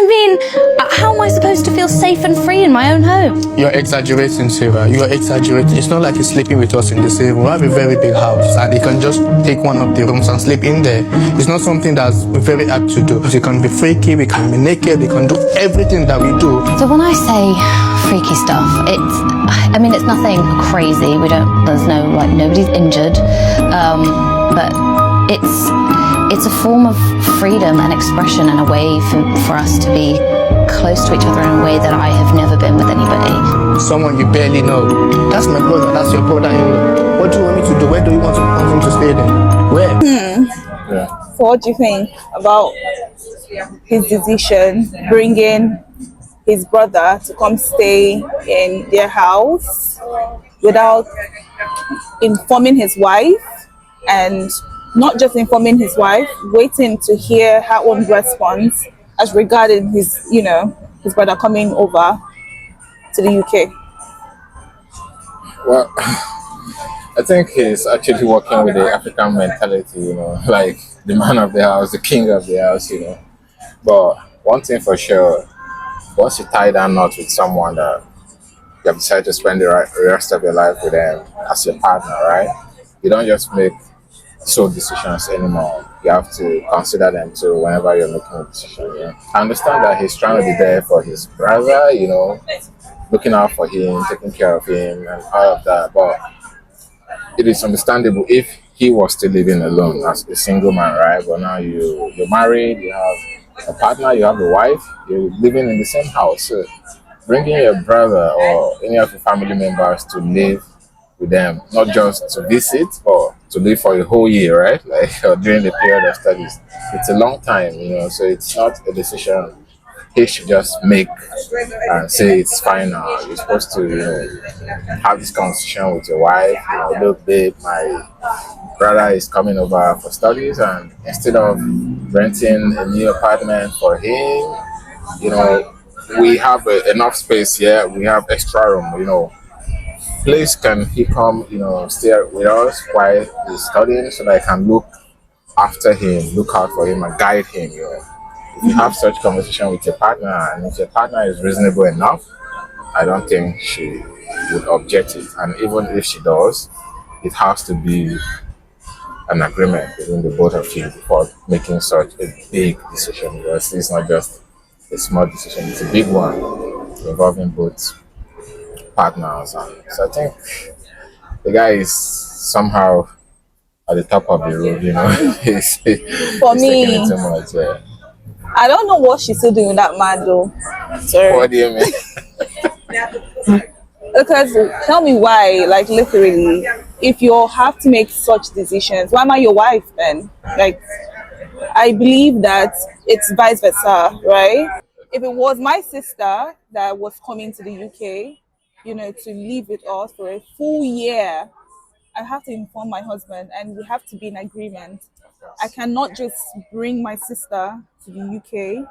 mean, how am I supposed to feel safe and free in my own home? You're exaggerating, Sarah. You're exaggerating. It's not like he's sleeping with us in the same room. We have a very big house, and he can just take one of the rooms and sleep in there. It's not something that's very hard to do. We can be freaky, we can be naked, we can do everything that we do. So when I say freaky stuff, it's nothing crazy. Nobody's injured, but it's a form of freedom and expression and a way for us to be close to each other in a way that I have never been with anybody. Someone you barely know. That's my brother, that's your brother-in-law. What do you want me to do? Where do you want him to stay then? Where? Yeah. So what do you think about his decision bringing his brother to come stay in their house without informing his wife, and not just informing his wife, waiting to hear her own response as regarding his brother coming over to the UK? Well, I think he's actually working with the African mentality, like the man of the house, the king of the house, But one thing for sure, once you tie that knot with someone that you have decided to spend the rest of your life with them as your partner, right? You don't just make sole decisions anymore. You have to consider them too whenever you're making a decision. Yeah? I understand that he's trying to be there for his brother, looking out for him, taking care of him, and all of that. But it is understandable if he was still living alone as a single man, right? But now you're married, you have a partner, you have a wife, you're living in the same house. So bringing your brother or any of your family members to live with them, not just to visit or to live for a whole year, right? Like during the period of studies, it's a long time, So it's not a decision he should just make and say it's fine now. You're supposed to, have this conversation with your wife. Look, babe, my brother is coming over for studies, and instead of renting a new apartment for him, we have enough space here. We have extra room, Please, can he come, stay with us while he's studying so that I can look after him, look out for him, and guide him, If you have such conversation with your partner, and if your partner is reasonable enough, I don't think she would object it. And even if she does, it has to be an agreement between the both of you before making such a big decision, because it's not just a small decision, it's a big one involving both partners. And so I think the guy is somehow at the top of the road, he's For me, taking it too much. Yeah. I don't know what she's still doing with that man though. Sorry. What do you mean? Because tell me why, like literally, if you have to make such decisions, why am I your wife then? Like, I believe that it's vice versa, right? If it was my sister that was coming to the UK, to live with us for a full year, I have to inform my husband and we have to be in agreement. I cannot just bring my sister to the UK,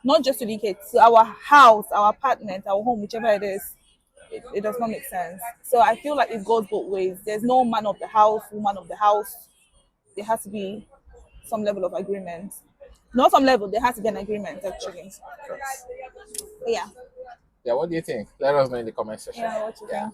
not just to the UK, to our house, our apartment, our home, whichever it is. It does not make sense. So I feel like it goes both ways. There's no man of the house, woman of the house. There has to be some level of agreement. Not some level, there has to be an agreement actually. Yeah. Yeah, what do you think? Let us know in the comment section. Yeah, what you think?